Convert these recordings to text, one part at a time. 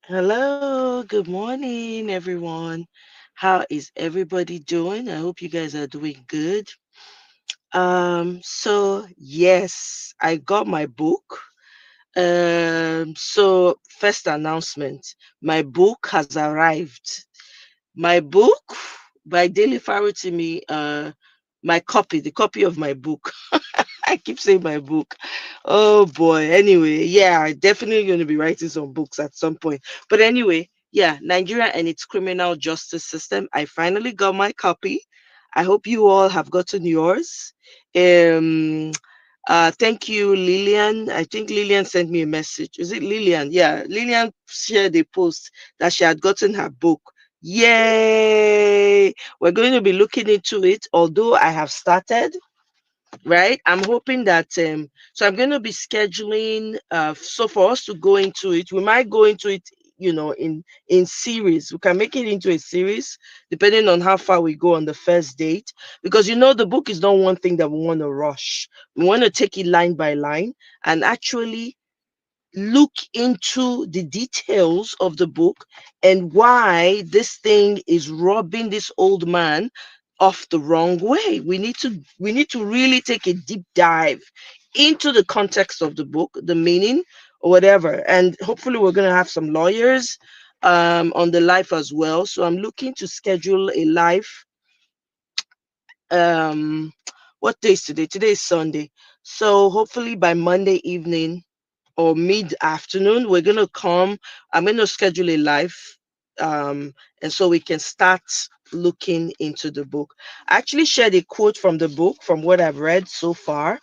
Hello, good morning, everyone. How is everybody doing? I hope you guys are doing good. So yes, I got my book. So first announcement, my book has arrived. My book by Dele Farotimi, my copy, the copy of my book. I keep saying my book. Oh boy. Anyway, yeah, I definitely going to be writing some books at some point. But anyway, yeah, Nigeria and its criminal justice system. I finally got my copy. I hope you all have gotten yours. Um thank you, Lillian. I think Lillian sent me a message. Is it Lillian? Yeah, Lillian shared a post that she had gotten her book. Yay! We're going to be looking into it, although I have started, right? I'm hoping that so I'm going to be scheduling so for us to go into it, we might go into it, in series. We can make it into a series depending on how far we go on the first date, because the book is not one thing that we want to rush. We want to take it line by line and actually look into the details of the book and why this thing is robbing this old man off the wrong way. We need to really take a deep dive into the context of the book, the meaning or whatever. And hopefully we're going to have some lawyers on the live as well. So I'm looking to schedule a live um what day is today? Today is Sunday. So hopefully by Monday evening or mid afternoon we're going to come. I'm going to schedule a live, um and so we can start looking into the book. I actually shared a quote from the book from what I've read so far.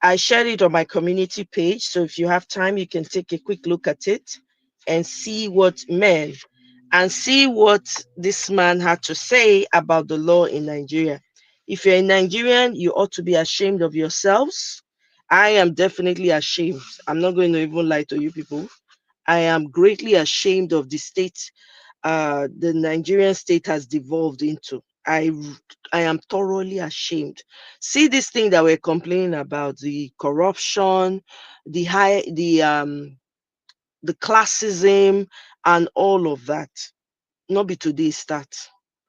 I shared it on my community page, so if you have time you can take a quick look at it and see what this man had to say about the law in Nigeria. If you're a Nigerian, you ought to be ashamed of yourselves. I am definitely ashamed. I'm not going to even lie to you people. I am greatly ashamed of the state the Nigerian state has devolved into. I am thoroughly ashamed. See this thing that we're complaining about, the corruption, the classism and all of that. Not be today start.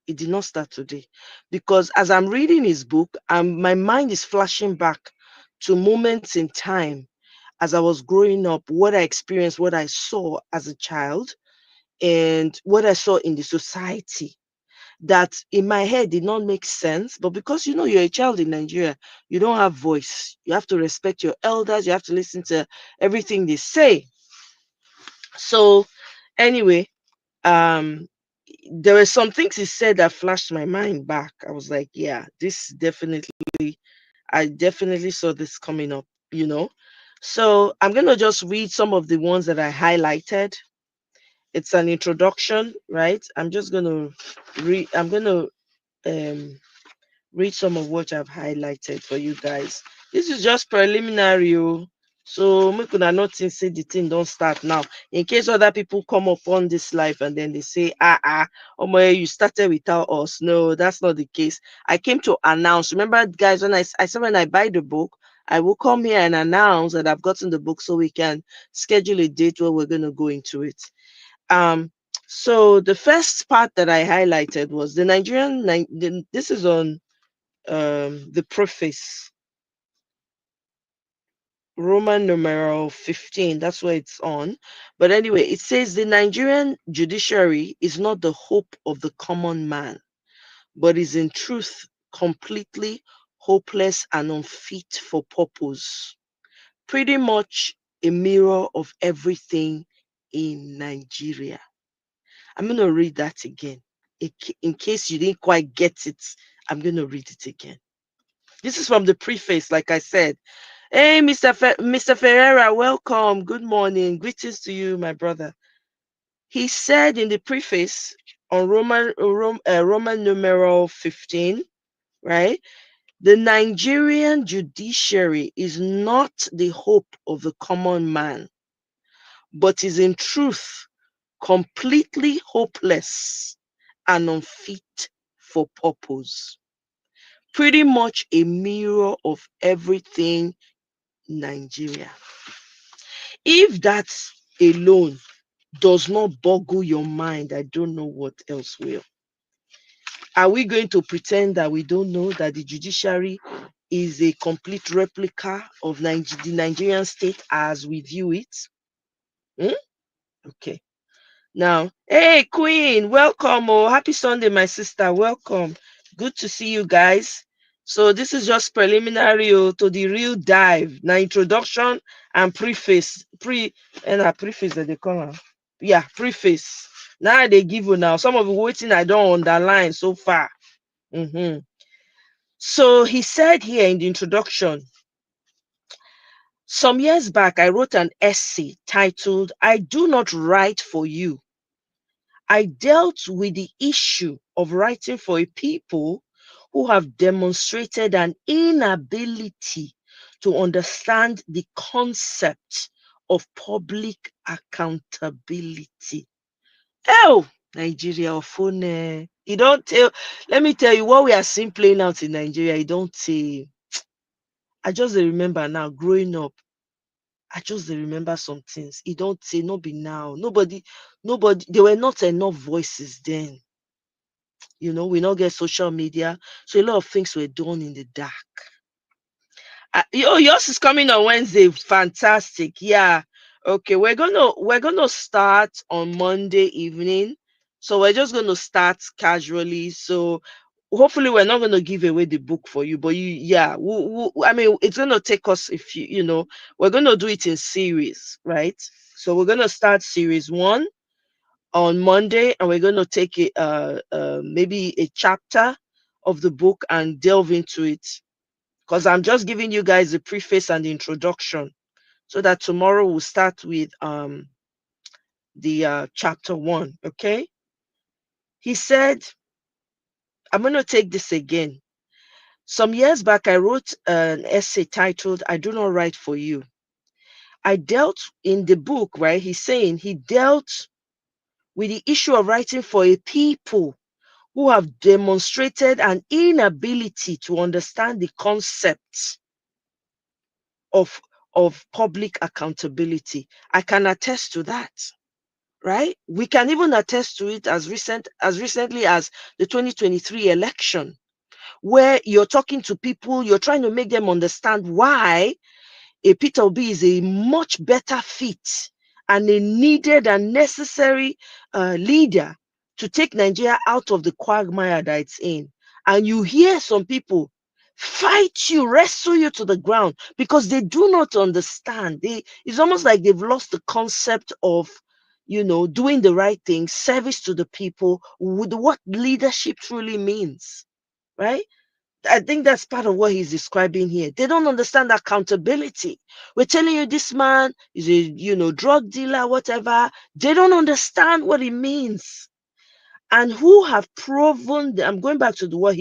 It did not start today. Because as I'm reading his book, my mind is flashing back to moments in time as I was growing up, what I experienced, what I saw as a child, and what I saw in the society that in my head did not make sense. But because you're a child in Nigeria, you don't have voice. You have to respect your elders, you have to listen to everything they say. So anyway, um there were some things he said that flashed my mind back. I was like, yeah, this definitely, I definitely saw this coming up, you know. So I'm gonna just read some of the ones that I highlighted. It's an introduction, right? I'm gonna um read some of what I've highlighted for you guys. This is just preliminary, oh. So make una not think say the thing don't start now. In case other people come up on this live and then they say, oh my, you started without us. No, that's not the case. I came to announce. Remember, guys, when I said when I buy the book, I will come here and announce that I've gotten the book so we can schedule a date where we're gonna go into it. Um, so the first part that I highlighted was the this is on the preface, Roman numeral 15. That's where it's on. But anyway, it says the Nigerian judiciary is not the hope of the common man, but is in truth completely hopeless and unfit for purpose. Pretty much a mirror of everything in Nigeria. I'm going to read that again. In case you didn't quite get it, I'm going to read it again. This is from the preface, like I said. Hey, Mr. Ferreira, welcome. Good morning. Greetings to you, my brother. He said in the preface on Roman numeral 15, right? The Nigerian judiciary is not the hope of the common man, but is in truth completely hopeless and unfit for purpose. Pretty much a mirror of everything Nigeria. If that's alone does not boggle your mind, I don't know what else will. Are we going to pretend that we don't know that the judiciary is a complete replica of the Nigerian state as we view it? Hmm? Okay. Now, hey, Queen, welcome. Oh, happy Sunday, my sister. Welcome. Good to see you guys. So, this is just preliminary to the real dive. Now, introduction and preface. Preface that they call am. Yeah, preface. Now they give you now. Some of the waiting I don't underline so far. So, he said here in the introduction, some years back, I wrote an essay titled, I Do Not Write for You. I dealt with the issue of writing for a people who have demonstrated an inability to understand the concept of public accountability. Oh, Nigeria of phone. You don't tell. Let me tell you what we are seeing playing out in Nigeria. You don't say. I just remember now growing up. I just remember some things. You don't say, no be now. Nobody, there were not enough voices then. We not get social media. So a lot of things were done in the dark. Yours is coming on Wednesday. Fantastic. Yeah. Okay, we're gonna start on Monday evening. So we're just gonna start casually. So hopefully we're not gonna give away the book for you, but yeah, I mean, it's gonna take us, if we're gonna do it in series, right? So we're gonna start series one on Monday, and we're gonna take it maybe a chapter of the book and delve into it, because I'm just giving you guys the preface and the introduction, so that tomorrow we'll start with the chapter one. Okay. He said, I'm going to take this again. Some years back, I wrote an essay titled, I Do Not Write for You. I dealt in the book, right? He's saying he dealt with the issue of writing for a people who have demonstrated an inability to understand the concept of, of public accountability. I can attest to that, right? We can even attest to it as recently as the 2023 election, where you're talking to people, you're trying to make them understand why a Peter Obi is a much better fit and a needed and necessary leader to take Nigeria out of the quagmire that it's in. And you hear some people fight you, wrestle you to the ground because they do not understand. It's almost like they've lost the concept of, doing the right thing, service to the people, with what leadership truly means, right? I think that's part of what he's describing here. They don't understand accountability. We're telling you this man is a, drug dealer, whatever. They don't understand what it means. And who have proven, I'm going back to what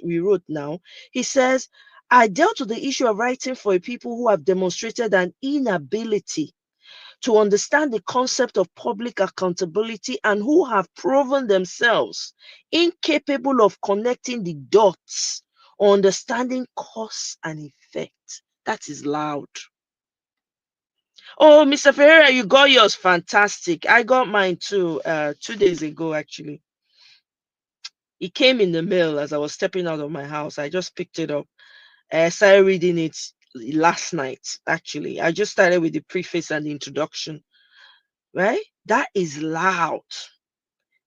we wrote now. He says, I dealt with the issue of writing for a people who have demonstrated an inability to understand the concept of public accountability and who have proven themselves incapable of connecting the dots or understanding cause and effect. That is loud. Oh, Mr. Ferreira, you got yours. Fantastic. I got mine too, 2 days ago, actually. It came in the mail as I was stepping out of my house. I just picked it up. I started reading it last night, actually. I just started with the preface and the introduction, right? That is loud.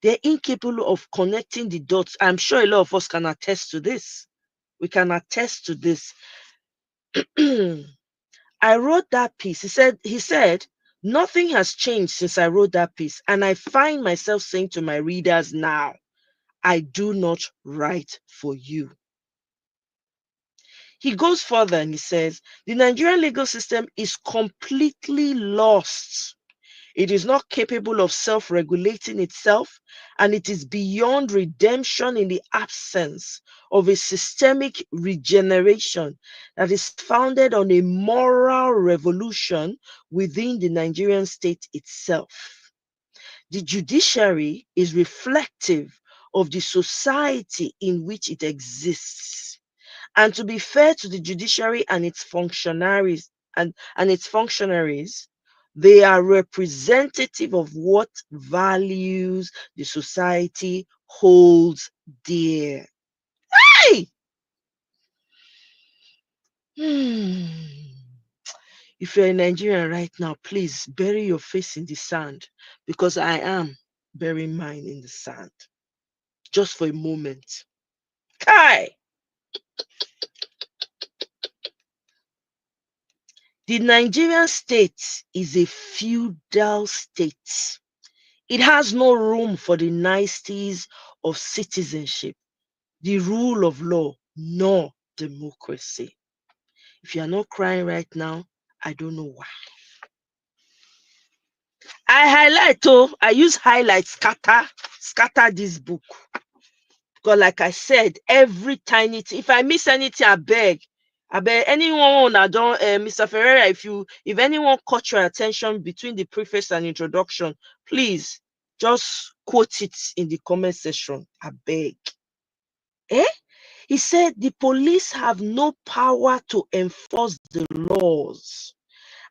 They're incapable of connecting the dots. I'm sure a lot of us can attest to this. We can attest to this. I wrote that piece. He said, nothing has changed since I wrote that piece. And I find myself saying to my readers now, I do not write for you. He goes further and he says, the Nigerian legal system is completely lost. It is not capable of self-regulating itself, and it is beyond redemption in the absence of a systemic regeneration that is founded on a moral revolution within the Nigerian state itself. The judiciary is reflective of the society in which it exists. And to be fair to the judiciary and its functionaries, They are representative of what values the society holds dear. Hey! Hmm. If you're in Nigeria right now, please bury your face in the sand, because I am burying mine in the sand just for a moment. Kai! The Nigerian state is a feudal state. It has no room for the niceties of citizenship, the rule of law, nor democracy. If you are not crying right now, I don't know why. I use highlight scatter this book. Because like I said, every tiny thing, if I miss anything, I beg anyone I don't Mr. Ferreira, if anyone caught your attention between the preface and introduction, please just quote it in the comment section. I beg. Eh? He said the police have no power to enforce the laws.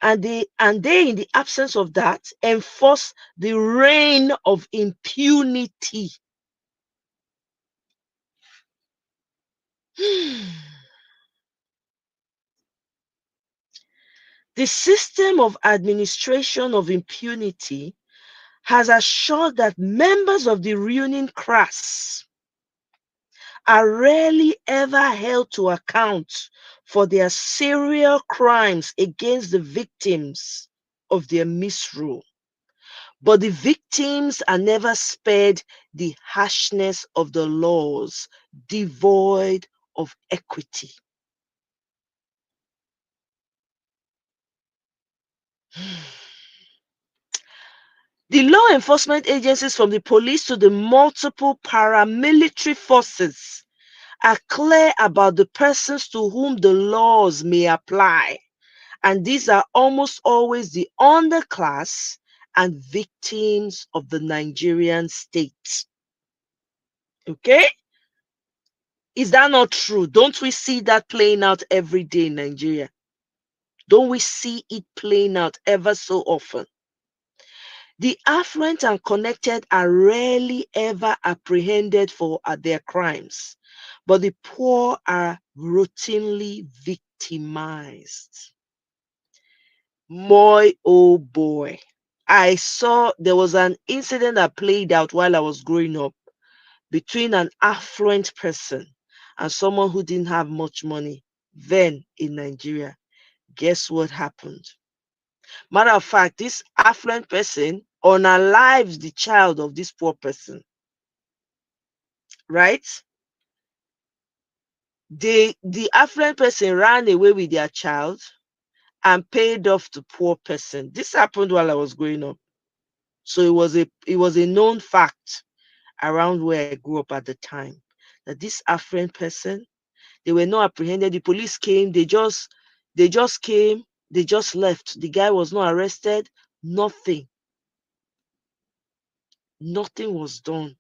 And they, in the absence of that, enforce the reign of impunity. The system of administration of impunity has assured that members of the ruling class are rarely ever held to account for their serial crimes against the victims of their misrule. But the victims are never spared the harshness of the laws, devoid of equity. The law enforcement agencies, from the police to the multiple paramilitary forces, are clear about the persons to whom the laws may apply. And these are almost always the underclass and victims of the Nigerian state. Okay? Is that not true? Don't we see that playing out every day in Nigeria? Don't we see it playing out ever so often? The affluent and connected are rarely ever apprehended for their crimes, but the poor are routinely victimized. Boy, oh boy. I saw there was an incident that played out while I was growing up between an affluent person and someone who didn't have much money then in Nigeria. Guess what happened? Matter of fact, this affluent person unalives the child of this poor person, right? The affluent person ran away with their child and paid off the poor person. This happened while I was growing up. So it was a known fact around where I grew up at the time that this affluent person, they were not apprehended. The police came, they just came, they just left. The guy was not arrested, nothing. Nothing was done.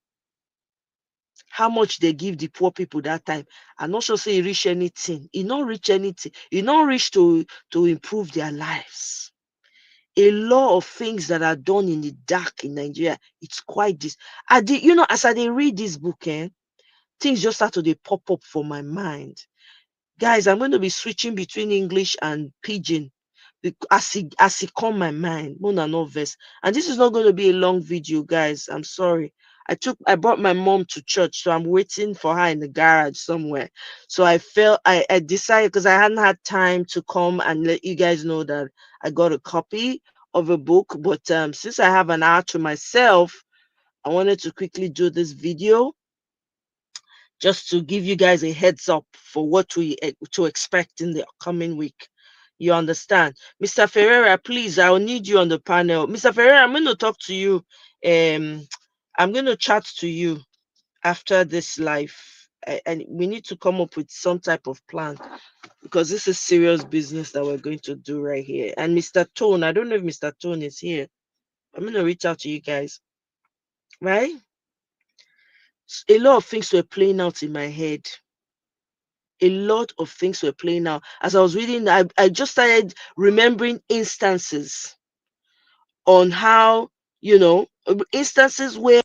How much they give the poor people that time? I'm not sure say he reach anything. He not reach anything. He not reach to improve their lives. A lot of things that are done in the dark in Nigeria. It's quite this. As I read this book, things just start to they pop up for my mind. Guys, I'm going to be switching between English and Pidgin as it come my mind. Mona no verse. And this is not going to be a long video, guys. I'm sorry. I brought my mom to church, so I'm waiting for her in the garage somewhere. So I decided, because I hadn't had time to come and let you guys know that I got a copy of a book. But since I have an hour to myself, I wanted to quickly do this video just to give you guys a heads up for what to expect in the coming week. You understand? Mr. Ferreira, please, I'll need you on the panel. Mr. Ferreira, I'm going to talk to you. I'm going to chat to you after this live. And we need to come up with some type of plan, because this is serious business that we're going to do right here. And Mr. Tone, I don't know if Mr. Tone is here. I'm going to reach out to you guys. Right? A lot of things were playing out in my head. A lot of things were playing out. As I was reading, I just started remembering instances on how, instances where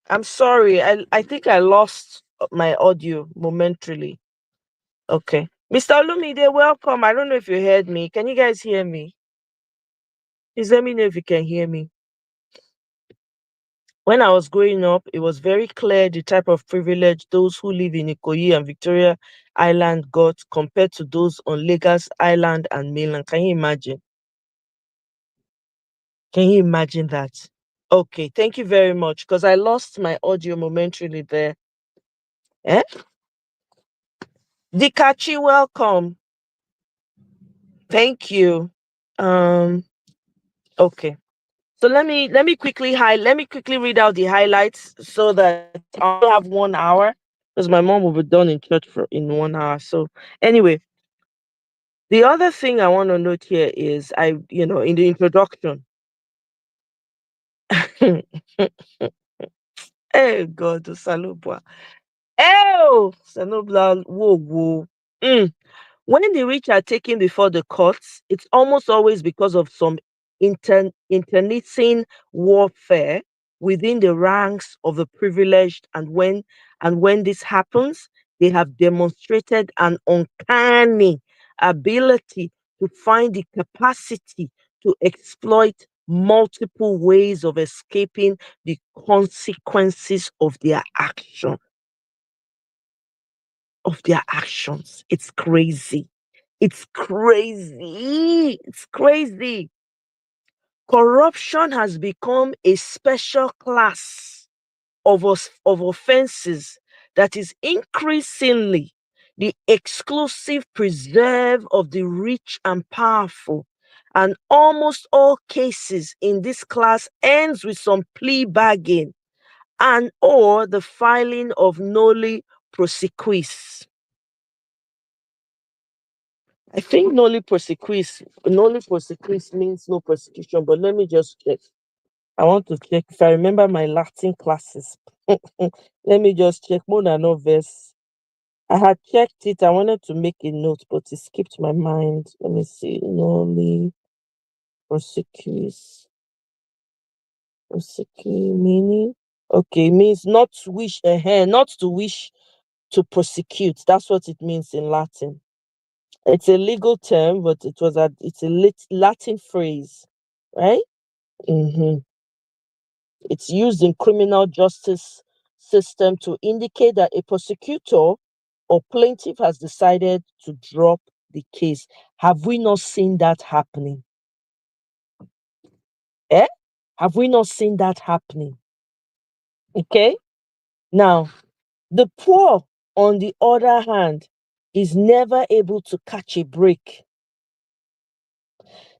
I'm sorry. I think I lost my audio momentarily. Okay. Mr. Olumide, welcome. I don't know if you heard me. Can you guys hear me? Please let me know if you can hear me. When I was growing up, it was very clear the type of privilege those who live in Ikoyi and Victoria Island got compared to those on Lagos Island and mainland. Can you imagine? Can you imagine that? Okay, thank you very much because I lost my audio momentarily there. Eh? Dikachi, welcome. Thank you. Um, okay. So let me quickly read out the highlights so that I only have 1 hour because my mom will be done in church in 1 hour. So anyway, the other thing I want to note here is in the introduction. Hey God, Salubwa. Oh, Salubwa, whoa, whoa. Mm. When the rich are taken before the courts, it's almost always because of some internecine warfare within the ranks of the privileged, and when this happens, they have demonstrated an uncanny ability to find the capacity to exploit multiple ways of escaping the consequences of their actions. It's crazy. It's crazy. It's crazy. Corruption has become a special class of offenses that is increasingly the exclusive preserve of the rich and powerful. And almost all cases in this class ends with some plea bargain and or the filing of noli prosequis. I think noli prosequis means no prosecution, but let me just check. I want to check if I remember my Latin classes. Let me just check more than no verse. I had checked it. I wanted to make a note, but it skipped my mind. Let me see. Noli prosequis. Prosecute meaning. Okay, means not to wish not to wish to prosecute. That's what it means in Latin. It's a legal term, but it's a Latin phrase, right? hmm It's used in criminal justice system to indicate that a prosecutor or plaintiff has decided to drop the case. Have we not seen that happening? Eh? Have we not seen that happening? Okay. Now, the poor, on the other hand, is never able to catch a break.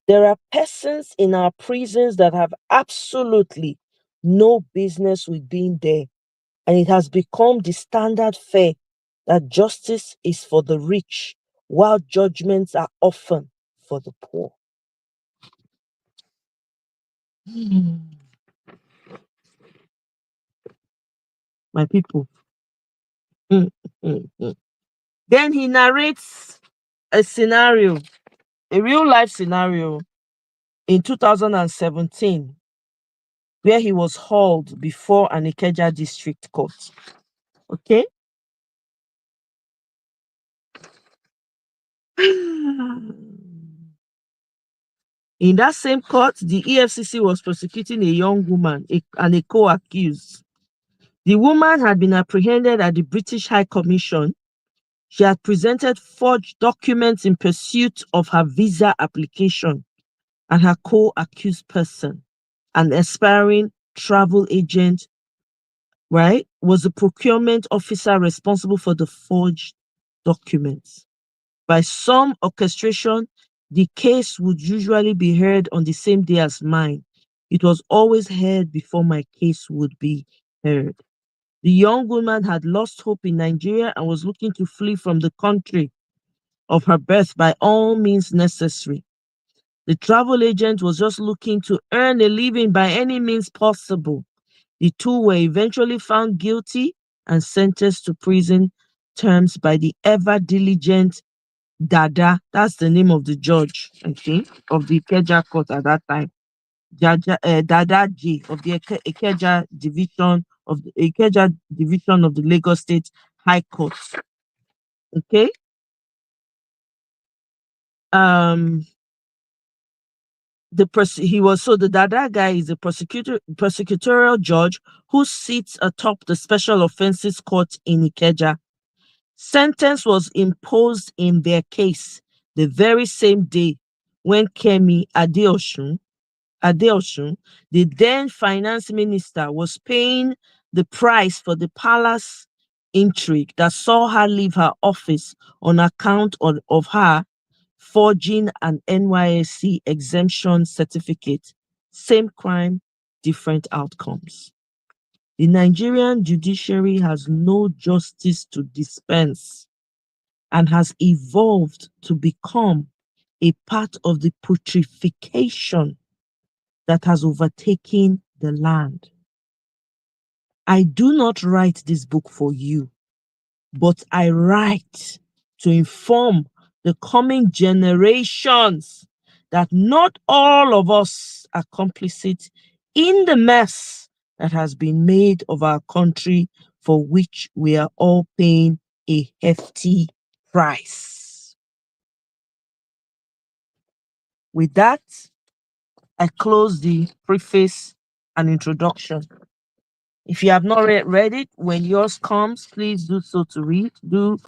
There are persons in our prisons that have absolutely no business with being there, and it has become the standard fare that justice is for the rich while judgments are often for the poor. My people. Then he narrates a scenario, a real life scenario in 2017, where he was hauled before an Ikeja district court. Okay? In that same court, the EFCC was prosecuting a young woman and a co-accused. The woman had been apprehended at the British High Commission. She had presented forged documents in pursuit of her visa application, and her co-accused person, an aspiring travel agent, right, was the procurement officer responsible for the forged documents. By some orchestration, the case would usually be heard on the same day as mine. It was always heard before my case would be heard. The young woman had lost hope in Nigeria and was looking to flee from the country of her birth by all means necessary. The travel agent was just looking to earn a living by any means possible. The two were eventually found guilty and sentenced to prison terms by the ever diligent Dada. That's the name of the judge, I think, of the Ikeja court at that time. Dada G of the Ikeja division of the Lagos State High Court. Okay. The Dada guy is a prosecutorial judge who sits atop the Special Offences Court in Ikeja. Sentence was imposed in their case the very same day when Kemi Adeosun, the then finance minister, was paying the price for the palace intrigue that saw her leave her office on account of her forging an NYSC exemption certificate. Same crime, different outcomes. The Nigerian judiciary has no justice to dispense and has evolved to become a part of the putrefaction that has overtaken the land. I do not write this book for you, but I write to inform the coming generations that not all of us are complicit in the mess that has been made of our country, for which we are all paying a hefty price. With that, I close the preface and introduction. If you have not read it, when yours comes, please do so to read. Do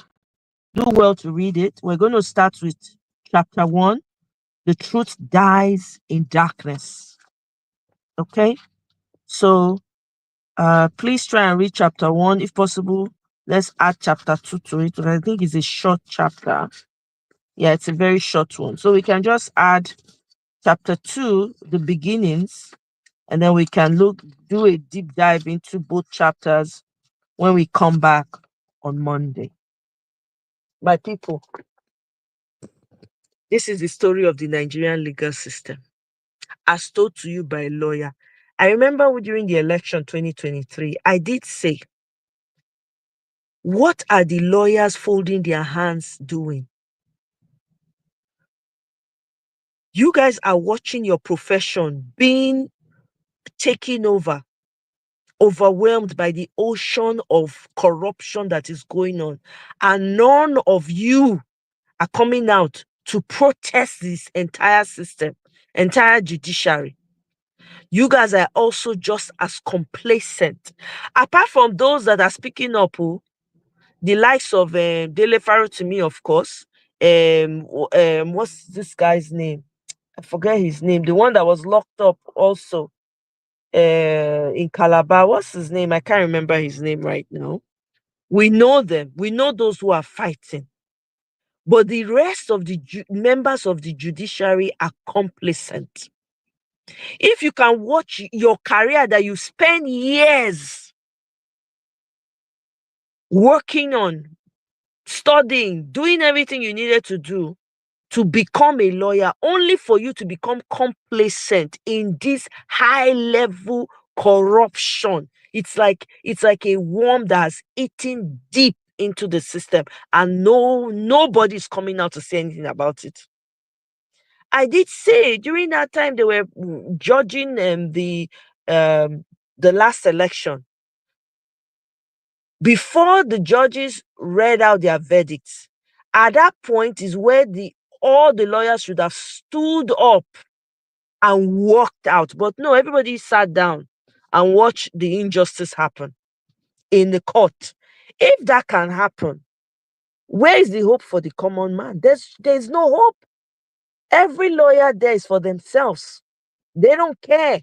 well to read it. We're going to start with chapter 1. The truth dies in darkness. Okay? So please try and read chapter 1. If possible, let's add chapter 2 to it. But I think it's a short chapter. Yeah, it's a very short one. So we can just add chapter 2, the beginnings, and then we can do a deep dive into both chapters when we come back on Monday. My people, this is the story of the Nigerian legal system, as told to you by a lawyer. I remember during the election 2023, I did say, what are the lawyers folding their hands doing? You guys are watching your profession being taken over, overwhelmed by the ocean of corruption that is going on, and none of you are coming out to protest this entire system, entire judiciary. You guys are also just as complacent. Apart from those that are speaking up, the likes of Dele Farotimi, of course. What's this guy's name? I forget his name. The one that was locked up also in Calabar. What's his name? I can't remember his name right now. We know them. We know those who are fighting. But the rest of the members of the judiciary are complacent. If you can watch your career that you spend years working on studying, doing everything you needed to do to become a lawyer, only for you to become complacent in this high level corruption. It's like a worm that has eaten deep into the system, and nobody's coming out to say anything about it. I did say during that time they were judging the last election. Before the judges read out their verdicts, at that point is where all the lawyers should have stood up and walked out. But no, everybody sat down and watched the injustice happen in the court. If that can happen, where is the hope for the common man? There's no hope. Every lawyer there is for themselves. They don't care.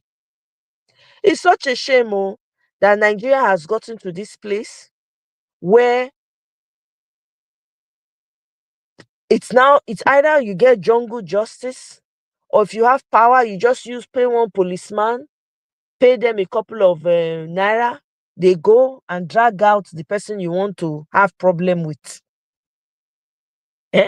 It's such a shame, that Nigeria has gotten to this place where it's either you get jungle justice, or if you have power, you just pay one policeman, pay them a couple of naira, they go and drag out the person you want to have problem with. Eh?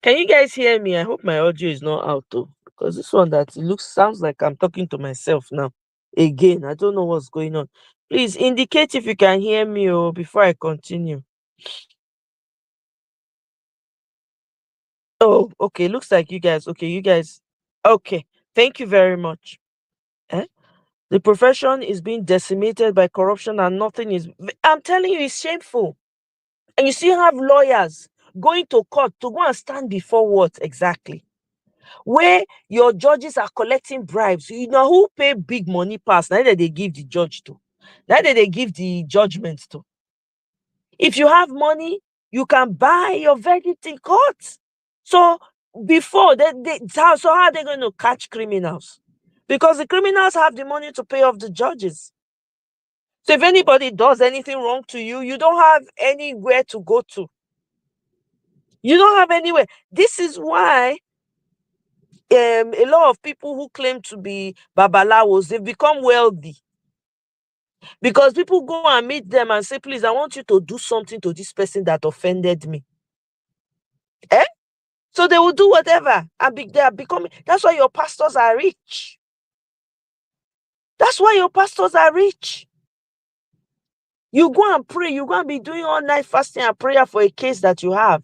Can you guys hear me? I hope my audio is not out though, because this one sounds like I'm talking to myself now. Again, I don't know what's going on. Please indicate if you can hear me before I continue. Oh, okay. Looks like you guys. Okay, you guys. Okay. Thank you very much. Eh? The profession is being decimated by corruption and nothing is. I'm telling you, it's shameful. And you still have lawyers going to court to go and stand before what exactly? Where your judges are collecting bribes. You know who pay big money pass? Now that they give the judge to. Now that they give the judgments to. If you have money, you can buy your verdict in court. So before so how are they going to catch criminals? Because the criminals have the money to pay off the judges. So if anybody does anything wrong to you, you don't have anywhere to go to. You don't have anywhere. This is why a lot of people who claim to be babalawos, they've become wealthy. Because people go and meet them and say, please, I want you to do something to this person that offended me. Eh? So they will do whatever. And they are becoming. That's why your pastors are rich. That's why your pastors are rich. You go and pray. You go and be doing all night fasting and prayer for a case that you have.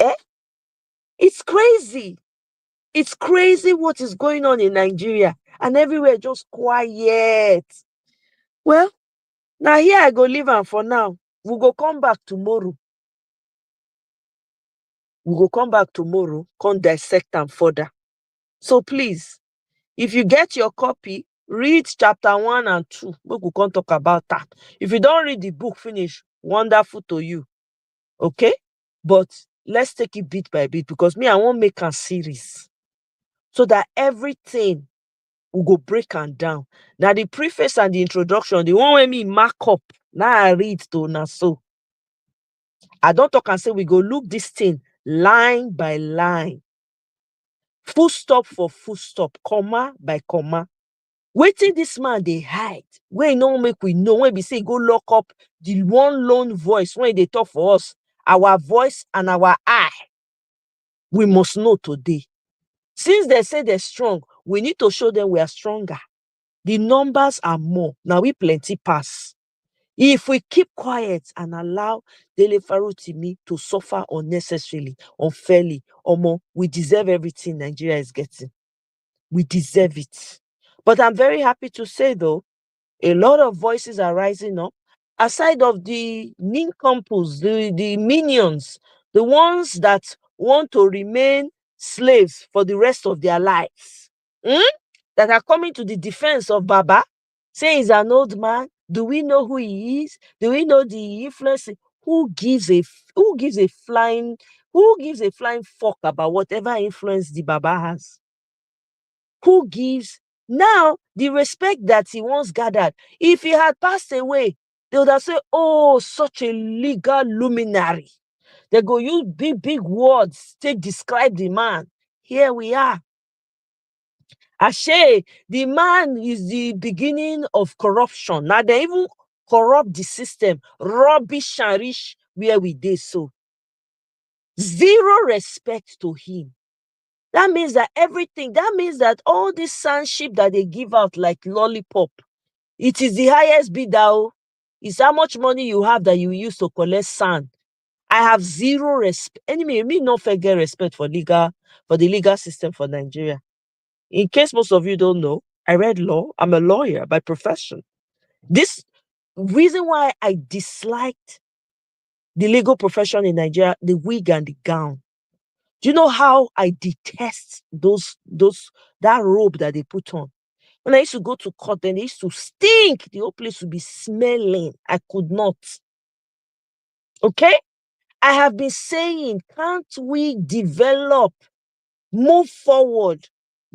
Eh? It's crazy. It's crazy what is going on in Nigeria. And everywhere just quiet. Well, now here I go leave am for now. We go come back tomorrow. Come dissect am further. So please, if you get your copy, read chapter 1 and 2. We will come talk about that. If you don't read the book finish, wonderful to you. Okay? But let's take it bit by bit, because me, I won't make a series so that everything will go break and down. Now the preface and the introduction, the one where me mark up, now I read to now. So I don't talk and say we go look this thing line by line, full stop for full stop, comma by comma. Wetin this man dey hide, wey no make we know, when we say go lock up the one lone voice when they talk for us, our voice and our eye, we must know today. Since they say they're strong, we need to show them we are stronger. The numbers are more. Now we plenty pass. If we keep quiet and allow Dele Farotimi to suffer unnecessarily, unfairly, we deserve everything Nigeria is getting. We deserve it. But I'm very happy to say, though, a lot of voices are rising up. Aside of the nincompoops, the minions, the ones that want to remain slaves for the rest of their lives, that are coming to the defense of Baba, saying he's an old man. Do we know who he is? Do we know the influence? Who gives a flying fuck about whatever influence the Baba has? Who gives? Now, the respect that he once gathered, if he had passed away, they would have said, oh, such a legal luminary. They go use big words to describe the man. Here we are. Ashe, the man is the beginning of corruption. Now they even corrupt the system, rubbish and rich where we did so. Zero respect to him. That means that all this sonship that they give out like lollipop, it is the highest bidder. It's how much money you have that you use to collect sand. I have zero respect. Anyway, me not forget respect for the legal system for Nigeria. In case most of you don't know, I read law. I'm a lawyer by profession. This reason why I disliked the legal profession in Nigeria, the wig and the gown. Do you know how I detest that robe that they put on? When I used to go to court, then they used to stink. The whole place would be smelling. I could not. Okay? I have been saying, can't we develop, move forward,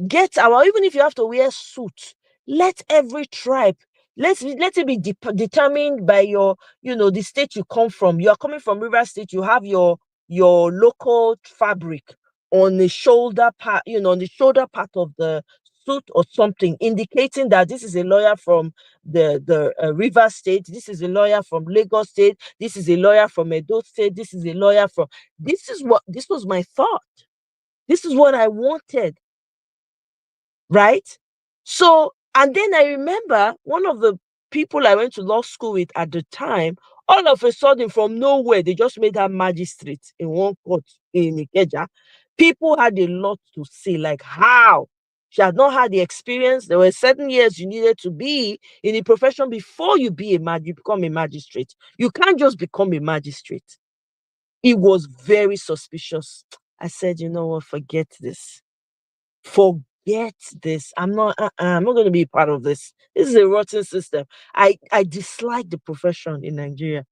get our, even if you have to wear suit, let every tribe, let it be determined by your, the state you come from. You are coming from River State, you have your local fabric on the shoulder part, on the shoulder part of the suit or something, indicating that this is a lawyer from the River State, this is a lawyer from Lagos State, this is a lawyer from Edo State, this is a lawyer from. This was my thought. This is what I wanted, right? So, and then I remember one of the people I went to law school with at the time, all of a sudden from nowhere, they just made her magistrate in one court in Ikeja. People had a lot to say, like how she had not had the experience. There were certain years you needed to be in the profession before you become a magistrate. You can't just become a magistrate. It was very suspicious. I said, you know what, forget this. Forget this. I'm not going to be part of this. This is a rotten system. I dislike the profession in Nigeria.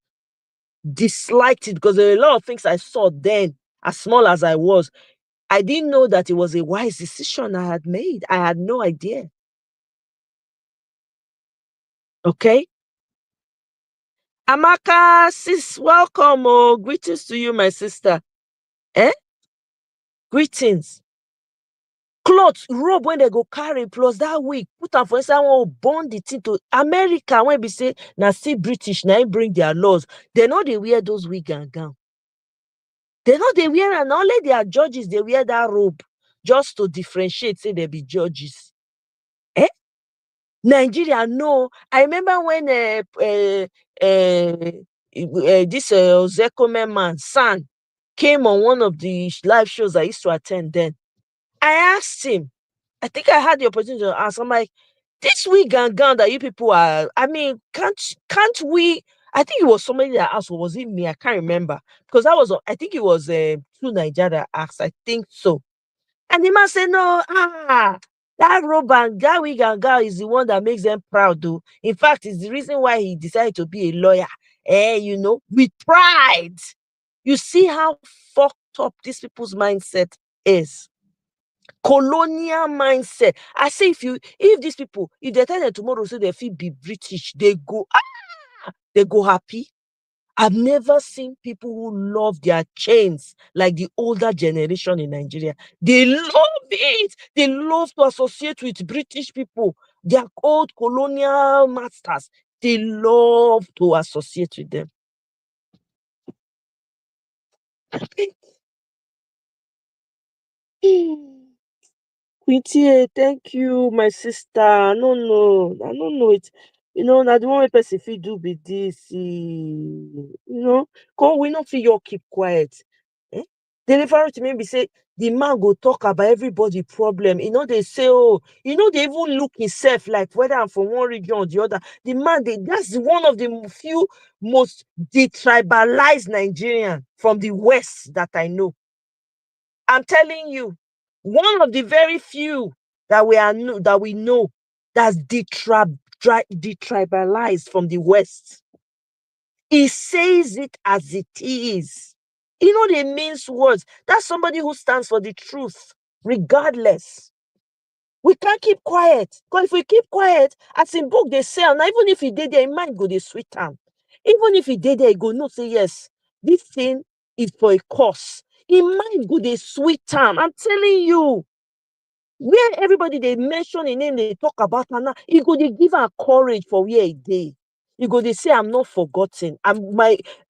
Disliked it because there are a lot of things I saw then, as small as I was. I didn't know that it was a wise decision I had made. I had no idea. Okay. Amaka, sis, welcome. Oh, greetings to you, my sister. Eh? Greetings. Clothes, robe when they go carry plus that wig, put am for inside one burn the thing to America when be say na still British, na im bring their laws. They know they wear those wig and gown. They know they wear, and only their judges they wear that robe just to differentiate, say they be judges. Eh? Nigeria, no. I remember when this Zekome man, San, came on one of the live shows I used to attend then. I asked him, I think I had the opportunity to ask. I'm like, this wig and gown that you people are, I mean, can't we? I think it was somebody that asked, or was it me? I can't remember. Because I think it was True Nigeria that asked. I think so. And the man said, no, that robe and that wig and gown is the one that makes them proud, though. In fact, it's the reason why he decided to be a lawyer. With pride. You see how fucked up these people's mindset is. Colonial mindset. I say if these people, if they tell them tomorrow say they feel be British, they go happy. I've never seen people who love their chains like the older generation in Nigeria. They love it. They love to associate with British people, their old colonial masters. They love to associate with them. Quinty, thank you, my sister. I don't know it. Now the one person fit do be this. Come we not feel you keep quiet. Eh? Dele Farotimi be say the man go talk about everybody problem. They say, oh, they even look himself like whether I'm from one region or the other. The man, that's one of the few most detribalized Nigerian from the West that I know. I'm telling you, one of the very few that we know that's detribalized from the West. He says it as it is. They mince words. That's somebody who stands for the truth, regardless. We can't keep quiet. Because if we keep quiet, as in book they say, and even if he did there, mind go they sweet time. Even if he did there, he go no say yes. This thing is for a cause. He might go they sweet time. I'm telling you. Where everybody they mention in name, they talk about her now, he go they give her courage for where he did. You go, they say, I'm not forgotten. I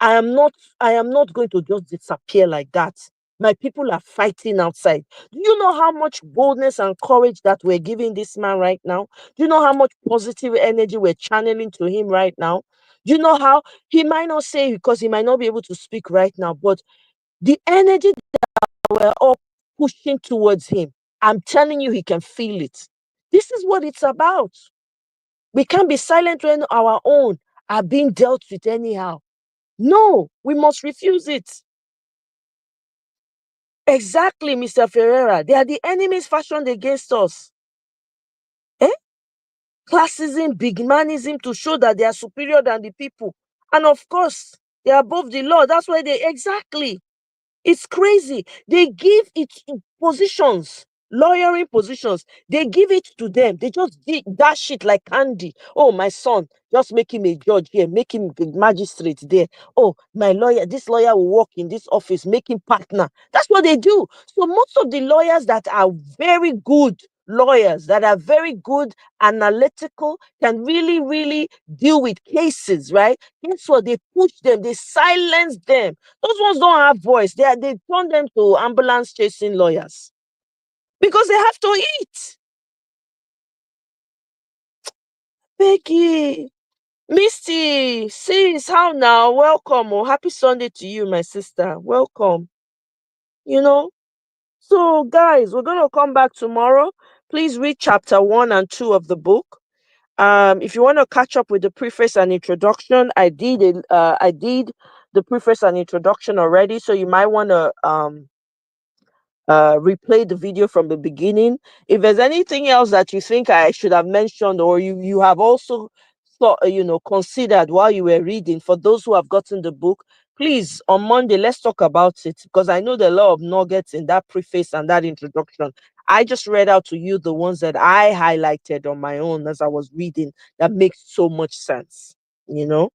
am not, I am not going to just disappear like that. My people are fighting outside. Do you know how much boldness and courage that we're giving this man right now? Do you know how much positive energy we're channeling to him right now? Do you know how he might not say, because he might not be able to speak right now, but the energy that we're all pushing towards him, I'm telling you, he can feel it. This is what it's about. We can't be silent when our own are being dealt with anyhow. No, we must refuse it. Exactly, Mr. Ferreira. They are the enemies fashioned against us. Eh? Classism, bigmanism to show that they are superior than the people. And of course, they are above the law. That's why they, exactly. It's crazy. They give it positions, lawyering positions. They give it to them. They just dash it like candy. Oh, my son, just make him a judge here, make him a magistrate there. Oh, my lawyer, this lawyer will work in this office, make him partner. That's what they do. So most of the lawyers that are very good lawyers, that are very good analytical, can really, really deal with cases, right? Guess what? They push them, they silence them. Those ones don't have voice. They turn them to ambulance chasing lawyers because they have to eat. Becky, Misty, sis, how now? Welcome. Oh, happy Sunday to you, my sister. Welcome. You know, so guys, we're gonna come back tomorrow. Please read chapter 1 and 2 of the book. If you want to catch up with the preface and introduction, I did the preface and introduction already, so you might want to replay the video from the beginning. If there's anything else that you think I should have mentioned, or you have also thought, considered while you were reading, for those who have gotten the book, please, on Monday, let's talk about it, because I know there are a lot of nuggets in that preface and that introduction. I just read out to you the ones that I highlighted on my own as I was reading that makes so much sense, you know.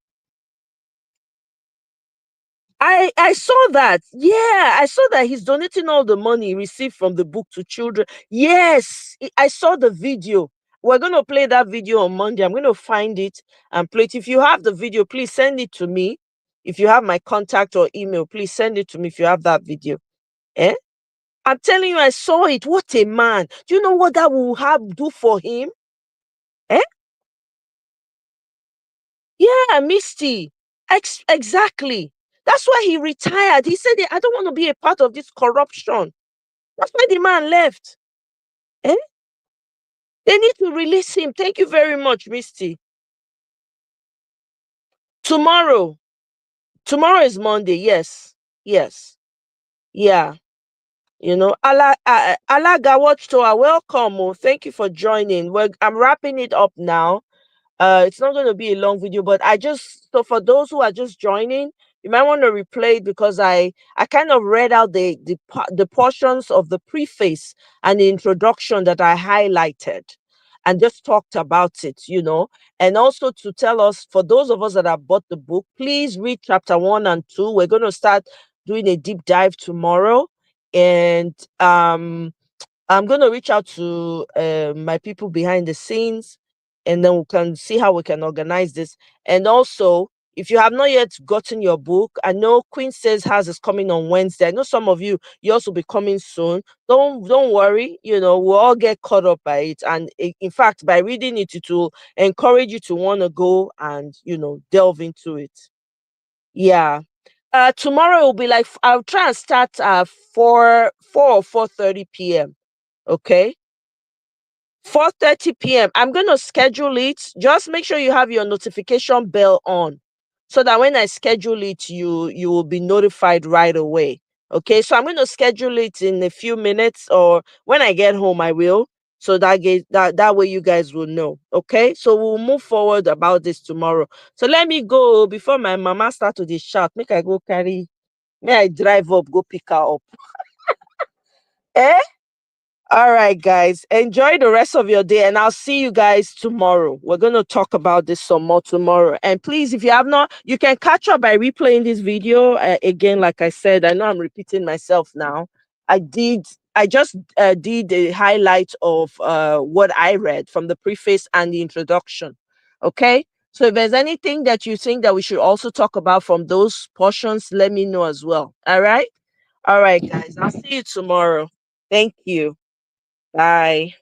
I saw that. Yeah, I saw that he's donating all the money he received from the book to children. Yes, I saw the video. We're going to play that video on Monday. I'm going to find it and play it. If you have the video, please send it to me. If you have my contact or email, please send it to me if you have that video. Eh? I'm telling you, I saw it. What a man. Do you know what that will have do for him? Eh? Yeah, Misty. Exactly. That's why he retired. He said, I don't want to be a part of this corruption. That's why the man left. Eh? They need to release him. Thank you very much, Misty. Tomorrow. Tomorrow is Monday. Yes. Yes. Yeah. Alaga Watchtower, welcome. Oh, thank you for joining. I'm wrapping it up now. It's not going to be a long video, but so for those who are just joining, you might want to replay it, because I kind of read out the portions of the preface and the introduction that I highlighted and just talked about it, and also to tell us, for those of us that have bought the book, please read chapter 1 and 2. We're going to start doing a deep dive tomorrow, and I'm going to reach out to my people behind the scenes, and then we can see how we can organize this. And also, if you have not yet gotten your book, I know Queen Says Hers is coming on Wednesday. I know some of you also be coming soon. Don't worry, we'll all get caught up by it. And in fact, by reading it, it will encourage you to want to go and, delve into it. Yeah. Tomorrow will be like, I'll try and start at 4 or 4:30 p.m. Okay, 4:30 p.m. I'm going to schedule it. Just make sure you have your notification bell on, so that when I schedule it, you will be notified right away. Okay, so I'm going to schedule it in a few minutes, or when I get home I will, so that way you guys will know. Okay, so we'll move forward about this tomorrow. So let me go before my mama start to shout. Make I go carry, may I drive up, go pick her up. Eh? All right, guys. Enjoy the rest of your day, and I'll see you guys tomorrow. We're going to talk about this some more tomorrow. And please, if you have not, you can catch up by replaying this video again. Like I said, I know I'm repeating myself now. I just did a highlight of what I read from the preface and the introduction. Okay. So if there's anything that you think that we should also talk about from those portions, let me know as well. All right? All right, guys. I'll see you tomorrow. Thank you. Bye.